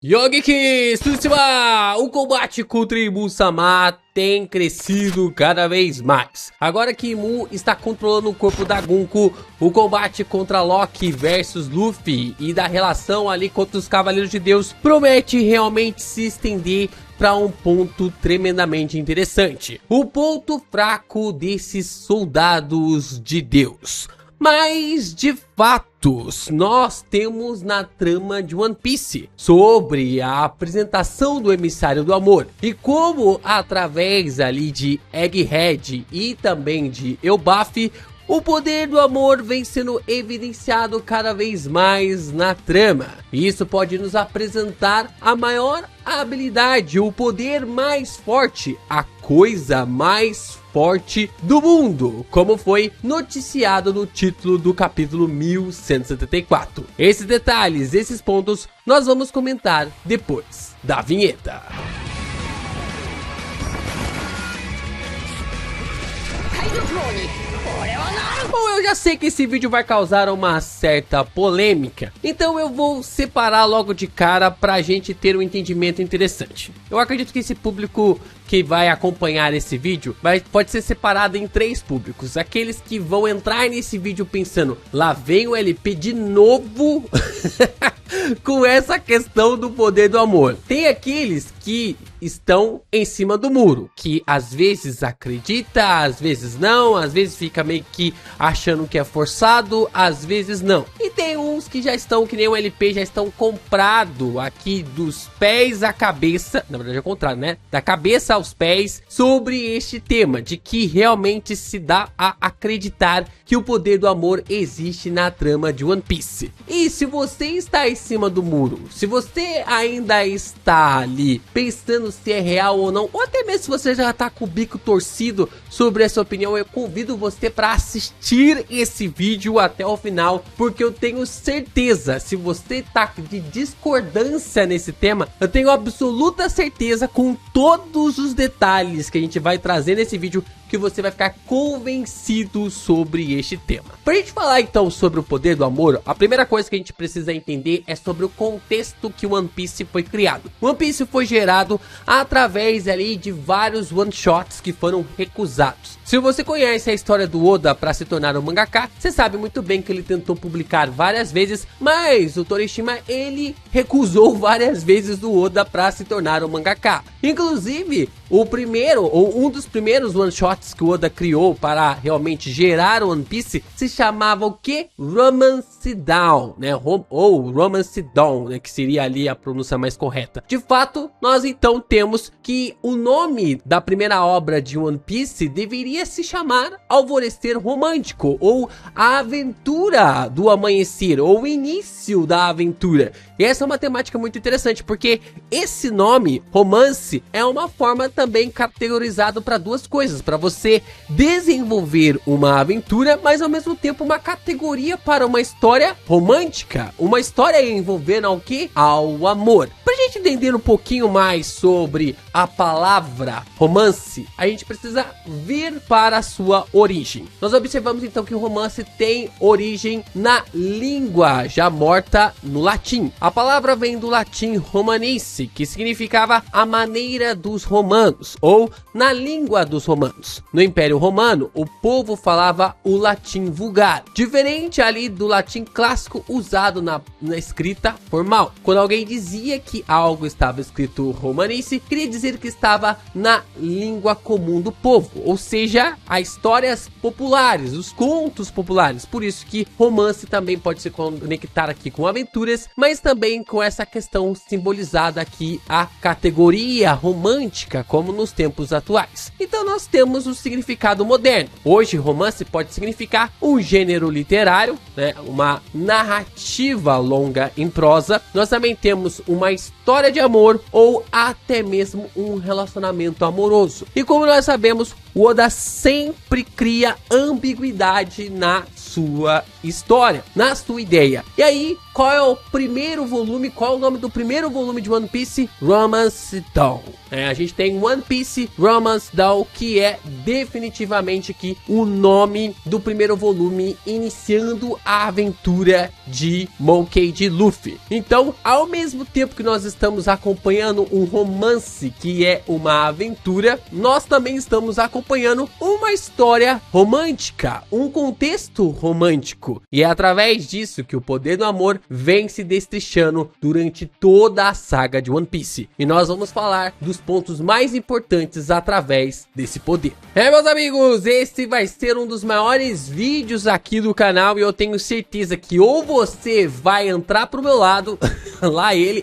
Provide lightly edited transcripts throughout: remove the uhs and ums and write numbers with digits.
Yogiki Tsushima! O combate contra Imu-sama tem crescido cada vez mais. Agora que Imu está controlando o corpo da Gunko, o combate contra Loki versus Luffy e da relação ali contra os Cavaleiros de Deus promete realmente se estender para um ponto tremendamente interessante. O ponto fraco desses soldados de Deus. Mas, de fatos, nós temos na trama de One Piece sobre a apresentação do emissário do amor e como, através ali de Egghead e também de Elbaf, o poder do amor vem sendo evidenciado cada vez mais na trama. Isso pode nos apresentar a maior habilidade, o poder mais forte, a coisa mais forte do mundo, como foi noticiado no título do capítulo 1174. Esses detalhes, esses pontos, nós vamos comentar depois da vinheta. Bom, eu já sei que esse vídeo vai causar uma certa polêmica, então eu vou separar logo de cara pra gente ter um entendimento interessante. Eu acredito que esse público que vai acompanhar esse vídeo pode ser separado em três públicos. Aqueles que vão entrar nesse vídeo pensando, lá vem o LP de novo com essa questão do poder do amor. Tem aqueles que estão em cima do muro, que às vezes acredita, às vezes não, às vezes fica meio que achando que é forçado, às vezes não. E tem uns que já estão, que nem o LP, já estão comprado aqui dos pés à cabeça, na verdade é o contrário, né? Da cabeça aos pés, sobre este tema, de que realmente se dá a acreditar que o poder do amor existe na trama de One Piece. E se você está em cima do muro, se você ainda está ali pensando se é real ou não, ou até mesmo se você já está com o bico torcido sobre essa opinião, eu convido você para assistir esse vídeo até o final, porque eu tenho certeza, se você tá de discordância nesse tema, eu tenho absoluta certeza, com todos os detalhes que a gente vai trazer nesse vídeo, que você vai ficar convencido sobre este tema. Pra gente falar então sobre o poder do amor, a primeira coisa que a gente precisa entender é sobre o contexto que o One Piece foi criado. O One Piece foi gerado através ali de vários one-shots que foram recusados. Se você conhece a história do Oda para se tornar um mangaka, você sabe muito bem que ele tentou publicar várias vezes, mas o Torishima, ele recusou várias vezes o Oda para se tornar um mangaka. Inclusive, o primeiro, ou um dos primeiros one-shots que o Oda criou para realmente gerar o One Piece, se chamava o que? Romance Down, né? Ou Romance Dawn, né? Que seria ali a pronúncia mais correta. De fato, nós então temos que o nome da primeira obra de One Piece deveria se chamar Alvorecer Romântico, ou a aventura do amanhecer, ou o início da aventura. E essa é uma temática muito interessante, porque esse nome, romance, é uma forma também categorizada para duas coisas, para você desenvolver uma aventura, mas ao mesmo tempo uma categoria para uma história romântica, uma história envolvendo ao que? Ao amor. Pra gente entender um pouquinho mais sobre a palavra romance, a gente precisa vir para a sua origem. Nós observamos então que o romance tem origem na língua já morta no latim. A palavra vem do latim romanice, que significava a maneira dos romanos, ou na língua dos romanos. No Império Romano, o povo falava o latim vulgar, diferente ali do latim clássico usado na escrita formal. Quando alguém dizia que algo estava escrito romanice, queria dizer que estava na língua comum do povo, ou seja, as histórias populares, os contos populares. Por isso que romance também pode se conectar aqui com aventuras, mas também com essa questão simbolizada aqui, a categoria romântica, como nos tempos atuais. Então nós temos o significado moderno. Hoje romance pode significar um gênero literário, né, uma narrativa longa em prosa. Nós também temos uma história de amor ou até mesmo um relacionamento amoroso. E como nós sabemos, o Oda sempre cria ambiguidade na sua história, na sua ideia. E aí, qual é o primeiro volume? Qual é o nome do primeiro volume de One Piece? Romance Dawn. A gente tem One Piece Romance Dawn, que é definitivamente aqui o nome do primeiro volume, iniciando a aventura de Monkey D. Luffy. Então, ao mesmo tempo que nós estamos acompanhando um romance que é uma aventura, nós também estamos acompanhando uma história romântica, um contexto romântico. E é através disso que o poder do amor vem se destrinchando durante toda a saga de One Piece. E nós vamos falar dos pontos mais importantes através desse poder. Meus amigos, esse vai ser um dos maiores vídeos aqui do canal e eu tenho certeza que ou você vai entrar pro meu lado, lá ele,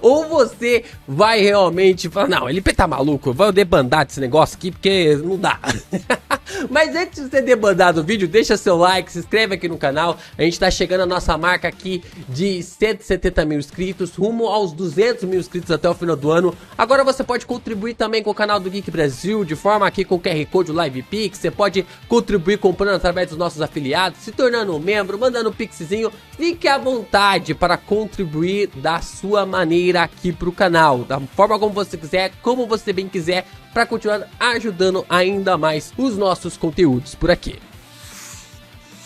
ou você vai realmente falar, não, ele tá maluco, eu vou debandar desse negócio aqui porque não dá. Mas antes de você debandar do vídeo, deixa seu like, se inscreve aqui no canal. A gente tá chegando a nossa marca aqui de 170 mil inscritos, rumo aos 200 mil inscritos até o final do ano. Agora você pode contribuir também com o canal do Geek Brasil, de forma aqui com o QR Code, o Live Pix. Você pode contribuir comprando através dos nossos afiliados, se tornando um membro, mandando um pixzinho. Fique à vontade para contribuir da sua maneira aqui pro canal, da forma como você quiser, como você bem quiser, para continuar ajudando ainda mais os nossos conteúdos por aqui.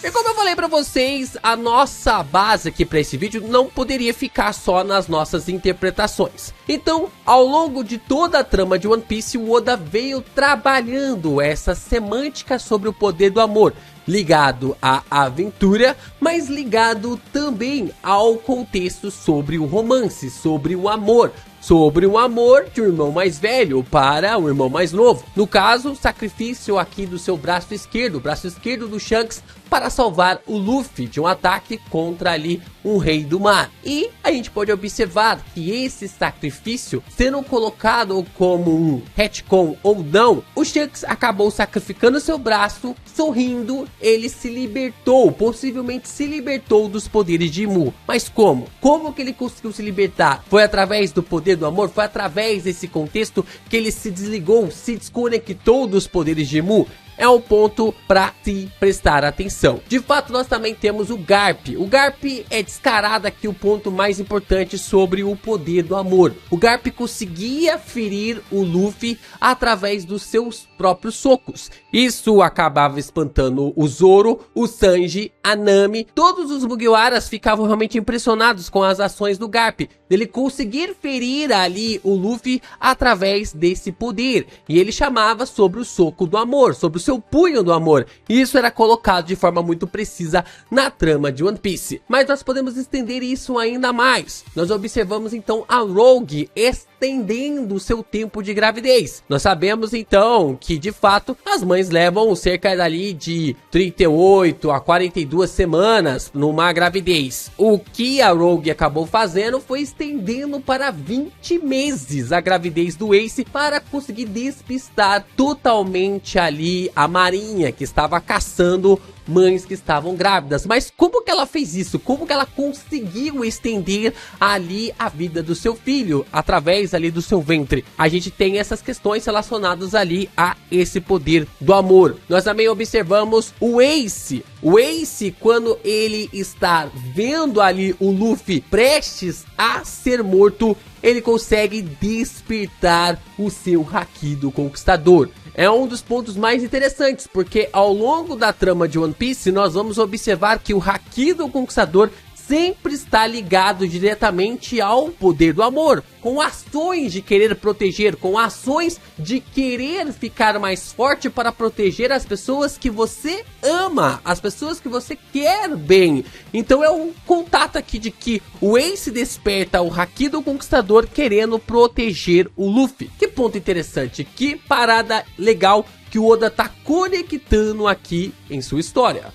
E como eu falei pra vocês, a nossa base aqui pra esse vídeo não poderia ficar só nas nossas interpretações. Então, ao longo de toda a trama de One Piece, o Oda veio trabalhando essa semântica sobre o poder do amor, ligado à aventura, mas ligado também ao contexto sobre o romance, sobre o amor. Sobre o amor de um irmão mais velho para um irmão mais novo. No caso, o sacrifício aqui do seu braço esquerdo, o braço esquerdo do Shanks, para salvar o Luffy de um ataque contra ali um rei do mar. E a gente pode observar que esse sacrifício, sendo colocado como um retcon ou não, o Shanks acabou sacrificando seu braço, sorrindo, ele se libertou, possivelmente se libertou dos poderes de Mu. Mas como? Como que ele conseguiu se libertar? Foi através do poder do amor? Foi através desse contexto que ele se desligou, se desconectou dos poderes de Mu? É um ponto para se prestar atenção. De fato, nós também temos o Garp. O Garp é descarado aqui o ponto mais importante sobre o poder do amor. O Garp conseguia ferir o Luffy através dos seus próprios socos. Isso acabava espantando o Zoro, o Sanji, a Nami. Todos os Mugiwaras ficavam realmente impressionados com as ações do Garp. Ele conseguir ferir ali o Luffy através desse poder. E ele chamava sobre o soco do amor, sobre o seu punho do amor. Isso era colocado de forma muito precisa na trama de One Piece. Mas nós podemos estender isso ainda mais. Nós observamos então a Rogue estendendo o seu tempo de gravidez. Nós sabemos então que de fato as mães levam cerca dali de 38 a 42 semanas numa gravidez. O que a Rogue acabou fazendo foi estendendo para 20 meses a gravidez do Ace para conseguir despistar totalmente ali a Marinha, que estava caçando mães que estavam grávidas. Mas como que ela fez isso? Como que ela conseguiu estender ali a vida do seu filho através ali do seu ventre? A gente tem essas questões relacionadas ali a esse poder do amor. Nós também observamos o Ace. O Ace, quando ele está vendo ali o Luffy prestes a ser morto, ele consegue despertar o seu Haki do Conquistador. É um dos pontos mais interessantes, porque ao longo da trama de One Piece, nós vamos observar que o Haki do Conquistador sempre está ligado diretamente ao poder do amor, com ações de querer proteger, com ações de querer ficar mais forte para proteger as pessoas que você ama, as pessoas que você quer bem. Então é um contato aqui de que o Ace desperta o Haki do Conquistador querendo proteger o Luffy. Que ponto interessante, que parada legal que o Oda tá conectando aqui em sua história.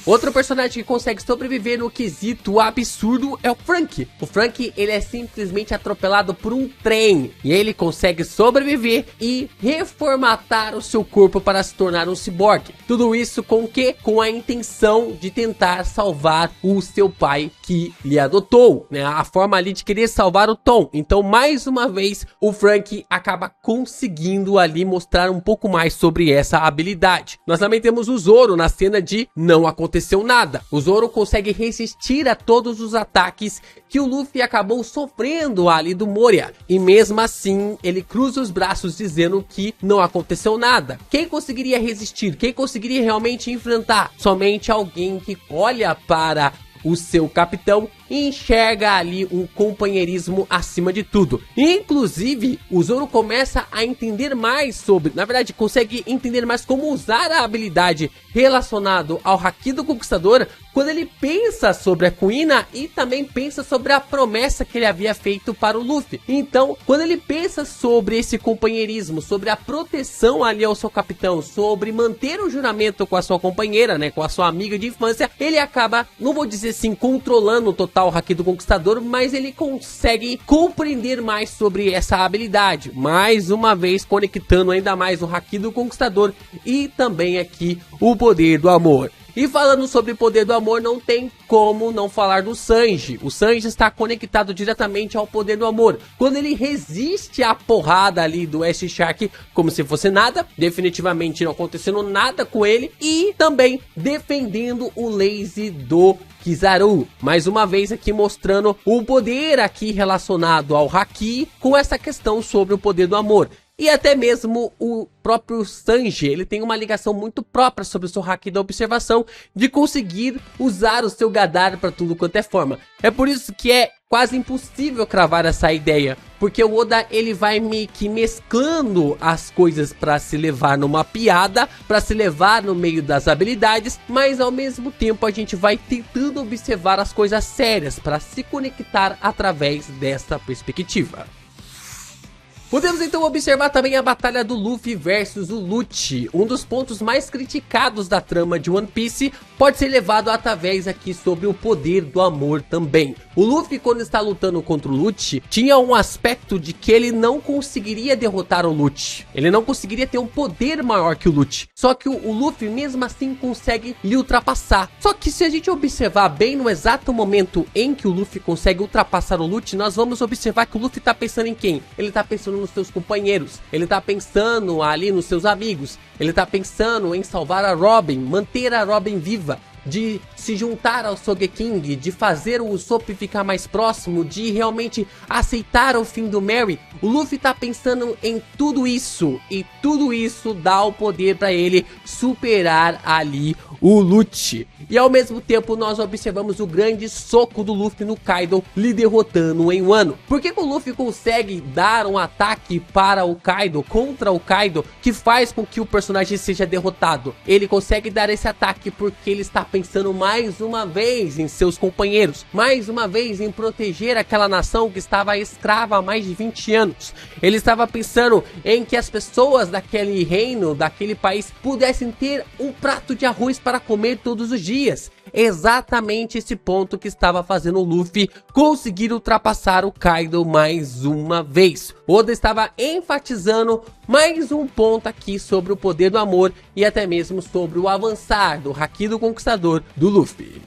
Outro personagem que consegue sobreviver no quesito absurdo é o Franky. O Franky, ele é simplesmente atropelado por um trem e ele consegue sobreviver e reformatar o seu corpo para se tornar um ciborgue. Tudo isso com o quê? Com a intenção de tentar salvar o seu pai que lhe adotou, né? A forma ali de querer salvar o Tom. Então, mais uma vez, o Franky acaba conseguindo ali mostrar um pouco mais sobre essa habilidade. Nós também temos o Zoro na cena de não aconteceu aconteceu nada. O Zoro consegue resistir a todos os ataques que o Luffy acabou sofrendo ali do Moria. E mesmo assim, ele cruza os braços dizendo que não aconteceu nada. Quem conseguiria resistir? Quem conseguiria realmente enfrentar? Somente alguém que olha para o seu capitão e enxerga ali um companheirismo acima de tudo. Inclusive, o Zoro começa a entender mais sobre, na verdade, consegue entender mais como usar a habilidade relacionado ao Haki do Conquistador quando ele pensa sobre a Kuina e também pensa sobre a promessa que ele havia feito para o Luffy. Então, quando ele pensa sobre esse companheirismo, sobre a proteção ali ao seu capitão, sobre manter o juramento com a sua companheira, né, com a sua amiga de infância, ele acaba, não vou dizer assim, controlando o total Haki do Conquistador, mas ele consegue compreender mais sobre essa habilidade, mais uma vez conectando ainda mais o Haki do Conquistador e também aqui o poder do amor. E falando sobre o poder do amor, não tem como não falar do Sanji. O Sanji está conectado diretamente ao poder do amor. Quando ele resiste à porrada ali do Ash Shark como se fosse nada, definitivamente não acontecendo nada com ele. E também defendendo o lazy do Kizaru. Mais uma vez aqui mostrando o poder aqui relacionado ao Haki com essa questão sobre o poder do amor. E até mesmo o próprio Sanji, ele tem uma ligação muito própria sobre o seu Haki da observação, de conseguir usar o seu Gadar para tudo quanto é forma. É por isso que é quase impossível cravar essa ideia, porque o Oda ele vai meio que mesclando as coisas para se levar numa piada, para se levar no meio das habilidades, mas ao mesmo tempo a gente vai tentando observar as coisas sérias para se conectar através dessa perspectiva. Podemos então observar também a batalha do Luffy versus o Lucci. Um dos pontos mais criticados da trama de One Piece pode ser levado através aqui sobre o poder do amor também. O Luffy, quando está lutando contra o Lucci, tinha um aspecto de que ele não conseguiria derrotar o Lucci. Ele não conseguiria ter um poder maior que o Lucci. Só que o Luffy mesmo assim consegue lhe ultrapassar. Só que se a gente observar bem no exato momento em que o Luffy consegue ultrapassar o Lucci, nós vamos observar que o Luffy está pensando em quem? Ele está pensando nos seus companheiros, ele tá pensando ali nos seus amigos, ele tá pensando em salvar a Robin, manter a Robin viva, de se juntar ao Sogeking, de fazer o Usopp ficar mais próximo, de realmente aceitar o fim do Merry. O Luffy tá pensando em tudo isso, e tudo isso dá o poder para ele superar ali o Lucci. E ao mesmo tempo nós observamos o grande soco do Luffy no Kaido, lhe derrotando em Wano. Por que o Luffy consegue dar um ataque para o Kaido, contra o Kaido, que faz com que o personagem seja derrotado? Ele consegue dar esse ataque porque ele está pensando mais uma vez em seus companheiros, mais uma vez em proteger aquela nação que estava escrava há mais de 20 anos. Ele estava pensando em que as pessoas daquele reino, daquele país, pudessem ter um prato de arroz para comer todos os dias. Exatamente esse ponto que estava fazendo o Luffy conseguir ultrapassar o Kaido mais uma vez. Oda estava enfatizando mais um ponto aqui sobre o poder do amor e até mesmo sobre o avançar do Haki do Conquistador do Luffy.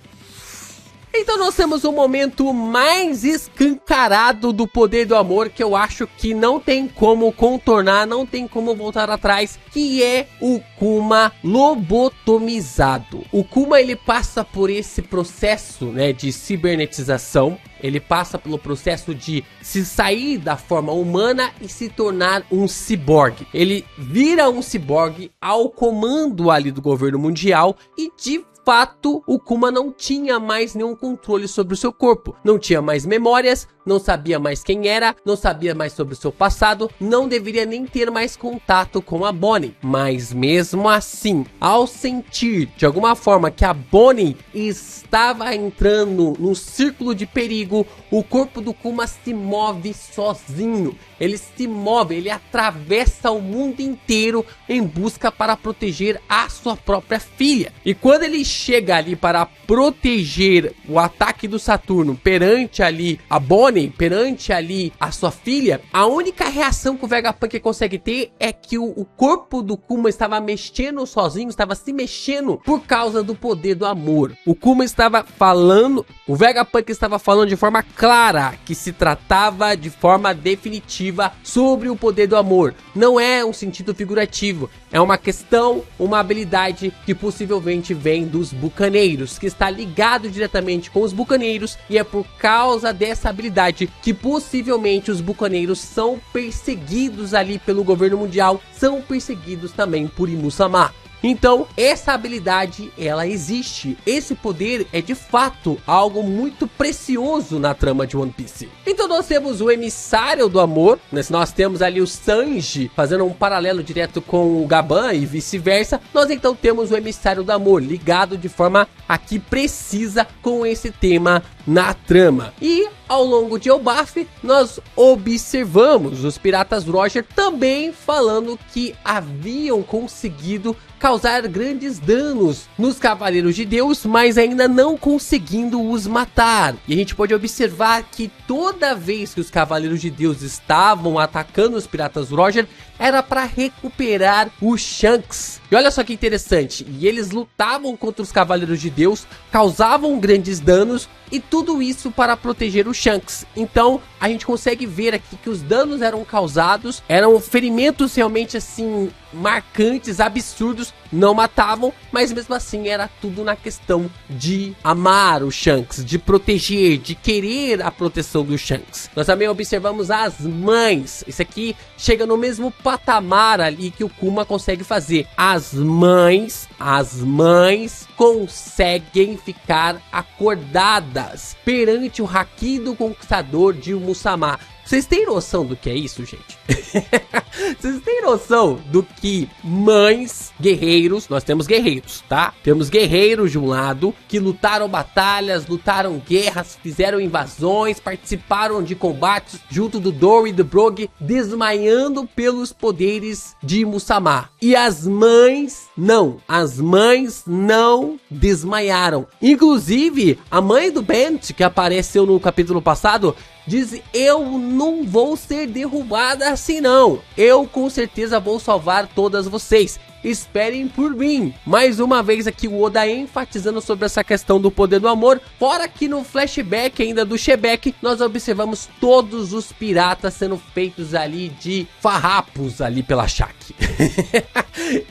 Então nós temos um momento mais escancarado do poder do amor, que eu acho que não tem como contornar, não tem como voltar atrás, que é o Kuma lobotomizado. O Kuma ele passa por esse processo, né, de cibernetização. Ele passa pelo processo de se sair da forma humana e se tornar um ciborgue. Ele vira um ciborgue ao comando ali do governo mundial e de fato, o Kuma não tinha mais nenhum controle sobre o seu corpo. Não tinha mais memórias, não sabia mais quem era, não sabia mais sobre o seu passado, não deveria nem ter mais contato com a Bonnie. Mas mesmo assim, ao sentir de alguma forma que a Bonnie estava entrando num círculo de perigo, o corpo do Kuma se move sozinho. Ele se move, ele atravessa o mundo inteiro em busca para proteger a sua própria filha. E quando ele chega ali para proteger o ataque do Saturno perante ali a Bonnie, perante ali a sua filha, a única reação que o Vegapunk consegue ter é que o corpo do Kuma estava mexendo sozinho, estava se mexendo por causa do poder do amor. O Kuma estava falando, o Vegapunk estava falando de forma clara que se tratava de forma definitiva sobre o poder do amor. Não é um sentido figurativo, é uma questão, uma habilidade que possivelmente vem do dos bucaneiros, que está ligado diretamente com os bucaneiros, e é por causa dessa habilidade que possivelmente os bucaneiros são perseguidos ali pelo governo mundial, são perseguidos também por Imu-sama. Então, essa habilidade, ela existe. Esse poder é, de fato, algo muito precioso na trama de One Piece. Então, nós temos o emissário do amor. Nós temos ali o Sanji, fazendo um paralelo direto com o Gaban e vice-versa. Nós, então, temos o emissário do amor, ligado de forma aqui precisa com esse tema na trama. E, ao longo de Elbaf, nós observamos os piratas Roger também falando que haviam conseguido causar grandes danos nos Cavaleiros de Deus, mas ainda não conseguindo os matar. E a gente pode observar que toda vez que os Cavaleiros de Deus estavam atacando os piratas Roger, era para recuperar o Shanks. E olha só que interessante, e eles lutavam contra os Cavaleiros de Deus, causavam grandes danos, e tudo isso para proteger o Shanks. Então, a gente consegue ver aqui que os danos eram causados, eram ferimentos realmente assim, marcantes, absurdos, não matavam, mas mesmo assim era tudo na questão de amar o Shanks, de proteger, de querer a proteção do Shanks. Nós também observamos as mães, isso aqui chega no mesmo patamar ali que o Kuma consegue fazer. As mães conseguem ficar acordadas perante o Haki do Conquistador de Imu-sama. Vocês têm noção do que é isso, gente? Vocês têm noção do que mães, guerreiros, nós temos guerreiros, tá? Temos guerreiros de um lado que lutaram batalhas, lutaram guerras, fizeram invasões, participaram de combates junto do Dory e do Brogy, desmaiando pelos poderes de Imu-sama. E as mães não desmaiaram. Inclusive, a mãe do Bent, que apareceu no capítulo passado, diz: eu não vou ser derrubada assim não, eu com certeza vou salvar todas vocês, esperem por mim. Mais uma vez aqui o Oda enfatizando sobre essa questão do poder do amor. Fora que no flashback ainda do Shebek, nós observamos todos os piratas sendo feitos ali de farrapos ali pela Shaki.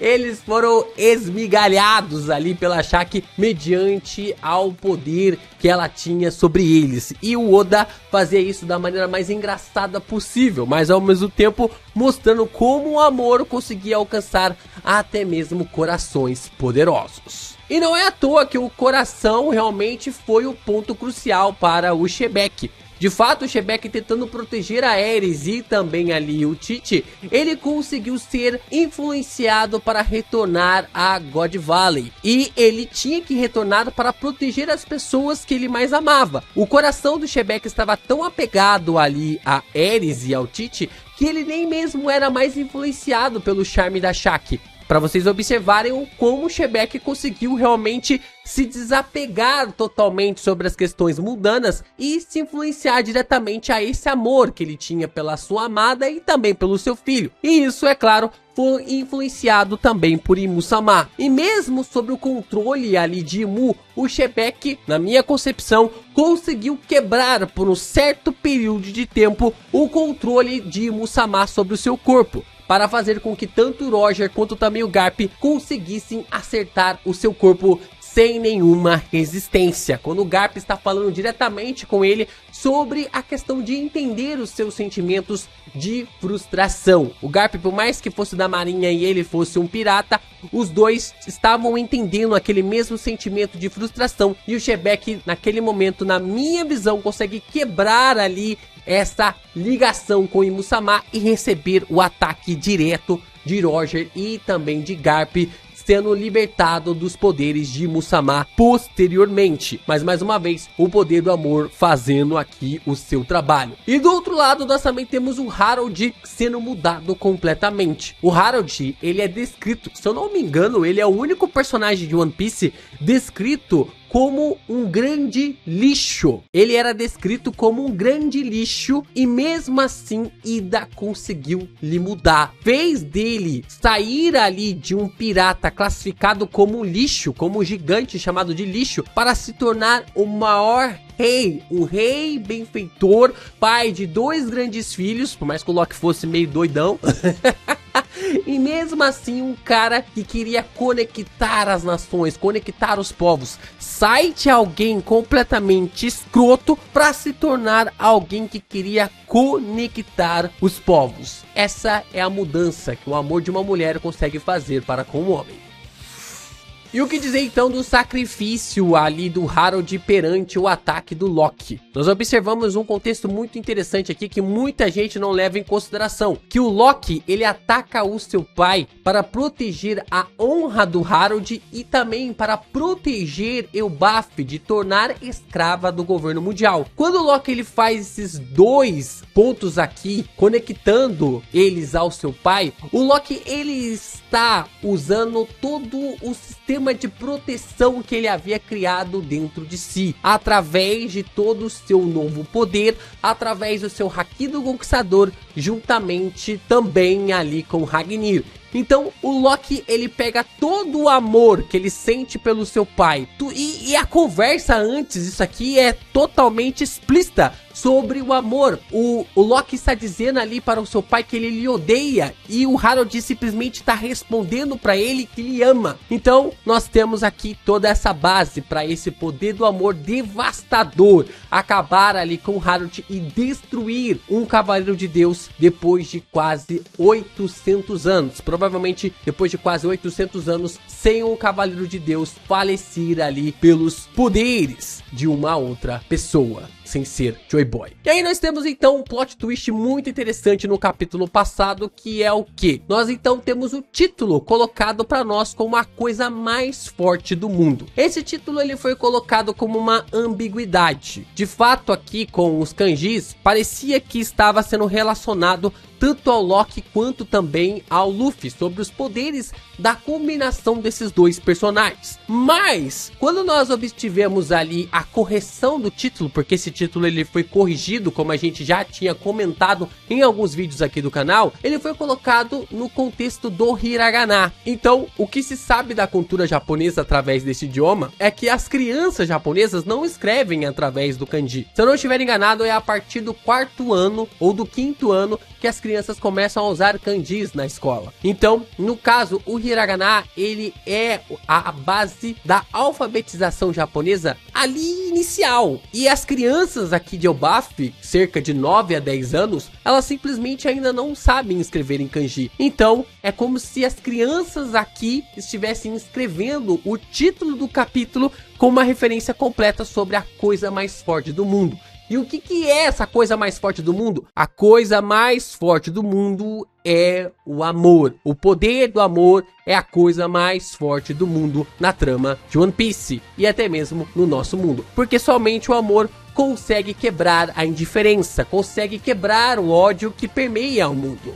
Eles foram esmigalhados ali pela Shaki mediante ao poder que ela tinha sobre eles. E o Oda fazia isso da maneira mais engraçada possível, mas ao mesmo tempo mostrando como o amor conseguia alcançar até mesmo corações poderosos. E não é à toa que o coração realmente foi o ponto crucial para o Shebek. De fato, o Shebek, tentando proteger a Ares e também ali o Tite, ele conseguiu ser influenciado para retornar a God Valley. E ele tinha que retornar para proteger as pessoas que ele mais amava. O coração do Shebek estava tão apegado ali a Ares e ao Tite, que ele nem mesmo era mais influenciado pelo charme da Shaki. Para vocês observarem como o Shebek conseguiu realmente se desapegar totalmente sobre as questões mundanas e se influenciar diretamente a esse amor que ele tinha pela sua amada e também pelo seu filho. E isso, é claro, foi influenciado também por Imu-sama. E mesmo sob o controle ali de Imu, o Shebek, na minha concepção, conseguiu quebrar por um certo período de tempo o controle de Imu-sama sobre o seu corpo, para fazer com que tanto o Roger quanto também o Garp conseguissem acertar o seu corpo sem nenhuma resistência. Quando o Garp está falando diretamente com ele sobre a questão de entender os seus sentimentos de frustração. O Garp, por mais que fosse da marinha e ele fosse um pirata, os dois estavam entendendo aquele mesmo sentimento de frustração. E o Shebek, naquele momento, na minha visão, consegue quebrar ali essa ligação com Imu-sama e receber o ataque direto de Roger e também de Garp, sendo libertado dos poderes de Imu-sama posteriormente. Mas mais uma vez, o poder do amor fazendo aqui o seu trabalho. E do outro lado, nós também temos o Harold sendo mudado completamente. O Harold, ele é descrito, se eu não me engano, ele é o único personagem de One Piece descrito como um grande lixo. Ele era descrito como um grande lixo e mesmo assim Ida conseguiu lhe mudar. Fez dele sair ali de um pirata classificado como um lixo, como um gigante chamado de lixo, para se tornar o maior rei, um rei benfeitor, pai de 2 grandes filhos, por mais que o Loki fosse meio doidão. E mesmo assim, um cara que queria conectar as nações, conectar os povos, sai de alguém completamente escroto para se tornar alguém que queria conectar os povos. Essa é a mudança que o amor de uma mulher consegue fazer para com o homem. E o que dizer então do sacrifício ali do Harold perante o ataque do Loki? Nós observamos um contexto muito interessante aqui que muita gente não leva em consideração, que o Loki, ele ataca o seu pai para proteger a honra do Harold e também para proteger Elbaf de tornar escrava do governo mundial. Quando o Loki ele faz esses dois pontos aqui, conectando eles ao seu pai, o Loki ele está usando todo o sistema de proteção que ele havia criado dentro de si, através de todo o seu novo poder, através do seu Haki do Conquistador, juntamente também ali com Ragnir. Então o Loki ele pega todo o amor que ele sente pelo seu pai e a conversa antes, isso aqui é totalmente explícita sobre o amor. O Loki está dizendo ali para o seu pai que ele lhe odeia e o Harold simplesmente está respondendo para ele que lhe ama. Então nós temos aqui toda essa base para esse poder do amor devastador acabar ali com o Harold e destruir um Cavaleiro de Deus depois de quase 800 anos. Provavelmente depois de quase 800 anos sem um Cavaleiro de Deus falecer ali pelos poderes de uma outra pessoa, sem ser Joy Boy. E aí nós temos então um plot twist muito interessante no capítulo passado, que é o que? Nós então temos o título colocado para nós como a coisa mais forte do mundo. Esse título ele foi colocado como uma ambiguidade. De fato aqui com os kanjis, parecia que estava sendo relacionado tanto ao Loki quanto também ao Luffy, sobre os poderes da combinação desses dois personagens. Mas, quando nós obtivemos ali a correção do título, porque esse título ele foi corrigido, como a gente já tinha comentado em alguns vídeos aqui do canal, ele foi colocado no contexto do hiragana. Então, o que se sabe da cultura japonesa através desse idioma é que as crianças japonesas não escrevem através do kanji. Se eu não estiver enganado, é a partir do 4º ano ou do 5º ano que as crianças começam a usar kanjis na escola. Então, no caso, o hiragana, ele é a base da alfabetização japonesa ali inicial. E as crianças aqui de Elbaf, cerca de 9 a 10 anos, elas simplesmente ainda não sabem escrever em kanji. Então, é como se as crianças aqui estivessem escrevendo o título do capítulo com uma referência completa sobre a coisa mais forte do mundo. E o que é essa coisa mais forte do mundo? A coisa mais forte do mundo é o amor. O poder do amor é a coisa mais forte do mundo na trama de One Piece e até mesmo no nosso mundo. Porque somente o amor consegue quebrar a indiferença, consegue quebrar o ódio que permeia o mundo.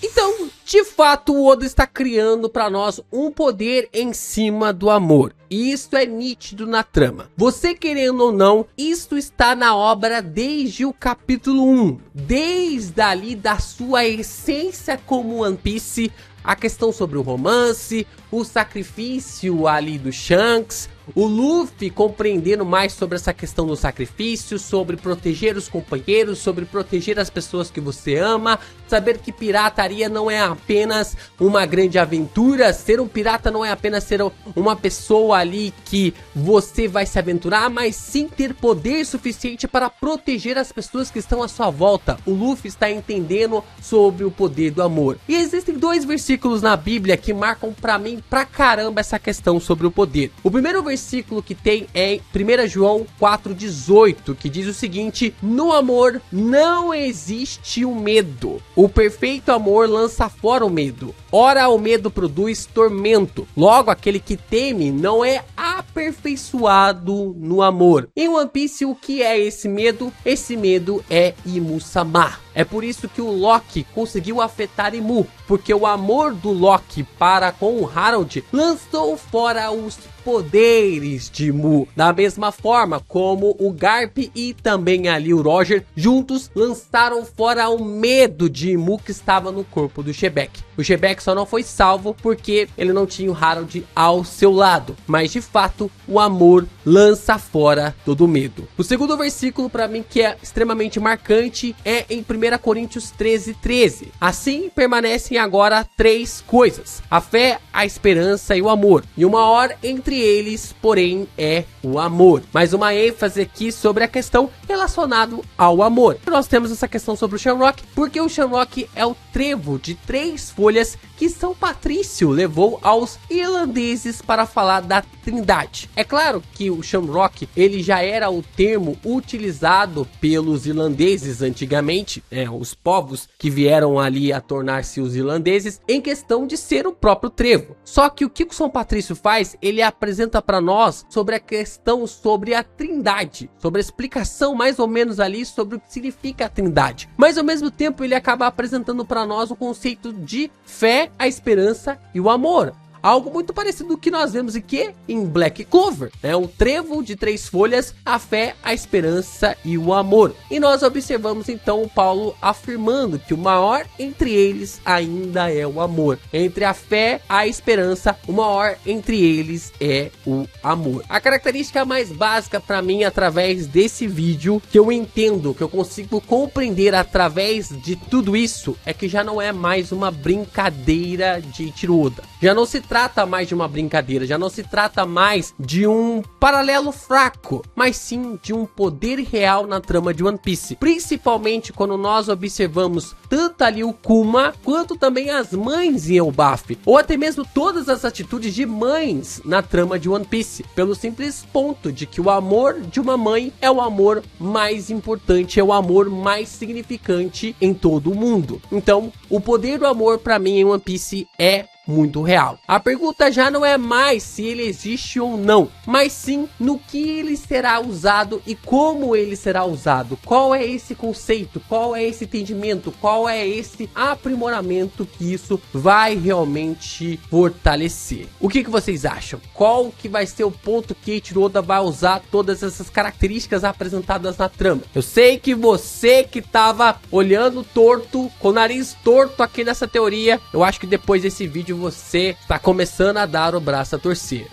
Então, de fato, o Oda está criando para nós um poder em cima do amor. E isso é nítido na trama. Você querendo ou não, isso está na obra desde o capítulo 1. Desde ali da sua essência como One Piece, a questão sobre o romance, o sacrifício ali do Shanks, o Luffy compreendendo mais sobre essa questão do sacrifício, sobre proteger os companheiros, sobre proteger as pessoas que você ama, saber que pirataria não é apenas uma grande aventura, ser um pirata não é apenas ser uma pessoa ali que você vai se aventurar, mas sim ter poder suficiente para proteger as pessoas que estão à sua volta. O Luffy está entendendo sobre o poder do amor. E existem dois versículos na Bíblia que marcam pra mim pra caramba essa questão sobre o poder. O primeiro versículo que tem é 1 João 4,18, que diz o seguinte: no amor não existe o medo. O perfeito amor lança fora o medo. Ora, o medo produz tormento. Logo, aquele que teme não é aperfeiçoado no amor. Em One Piece, o que é esse medo? Esse medo é Imu-sama. É por isso que o Loki conseguiu afetar Imu, porque o amor do Loki para com o Harold lançou fora os poderes de Imu. Da mesma forma como o Garp e também ali o Roger juntos lançaram fora o medo de Imu que estava no corpo do Shebeck. O Shebeck só não foi salvo porque ele não tinha o Harold ao seu lado, mas de fato isso o amor lança fora todo medo. O segundo versículo para mim que é extremamente marcante é em 1 Coríntios 13:13. Assim permanecem agora três coisas: a fé, a esperança e o amor. E o maior entre eles, porém, é o amor. Mais uma ênfase aqui sobre a questão relacionada ao amor. Nós temos essa questão sobre o Shamrock, porque o Shamrock é o trevo de 3 folhas que São Patrício levou aos irlandeses para falar da Trindade. É claro que o Shamrock, ele já era o termo utilizado pelos irlandeses antigamente, os povos que vieram ali a tornar-se os irlandeses, em questão de ser o próprio trevo. Só que o que o São Patrício faz? Ele apresenta para nós sobre a questão sobre a Trindade, sobre a explicação mais ou menos ali sobre o que significa a Trindade. Mas ao mesmo tempo ele acaba apresentando para nós o conceito de fé, a esperança e o amor. Algo muito parecido com o que nós vemos aqui em Black Clover, o trevo de 3 folhas, a fé, a esperança e o amor. E nós observamos então o Paulo afirmando que o maior entre eles ainda é o amor. Entre a fé, a esperança, o maior entre eles é o amor. A característica mais básica para mim através desse vídeo, que eu entendo, que eu consigo compreender através de tudo isso, é que já não é mais uma brincadeira de Eiichiro Oda. Já não se trata mais de uma brincadeira, já não se trata mais de um paralelo fraco, mas sim de um poder real na trama de One Piece. Principalmente quando nós observamos tanto ali o Kuma, quanto também as mães em Elbaf, ou até mesmo todas as atitudes de mães na trama de One Piece, pelo simples ponto de que o amor de uma mãe é o amor mais importante, é o amor mais significante em todo o mundo. Então, o poder do amor para mim em One Piece é muito real. A pergunta já não é mais se ele existe ou não, mas sim no que ele será usado e como ele será usado. Qual é esse conceito? Qual é esse entendimento? Qual é esse aprimoramento que isso vai realmente fortalecer? O que vocês acham? Qual que vai ser o ponto que Eiichiro Oda vai usar todas essas características apresentadas na trama? Eu sei que você que tava olhando torto, com o nariz torto aqui nessa teoria, eu acho que depois desse vídeo você está começando a dar o braço a torcer.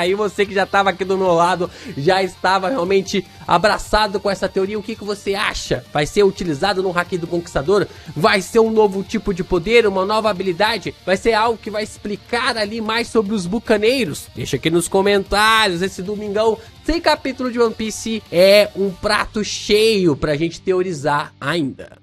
E você que já estava aqui do meu lado, já estava realmente abraçado com essa teoria, o que você acha? Vai ser utilizado no Haki do Conquistador? Vai ser um novo tipo de poder, uma nova habilidade? Vai ser algo que vai explicar ali mais sobre os bucaneiros? Deixa aqui nos comentários. Esse domingão sem capítulo de One Piece é um prato cheio pra gente teorizar ainda.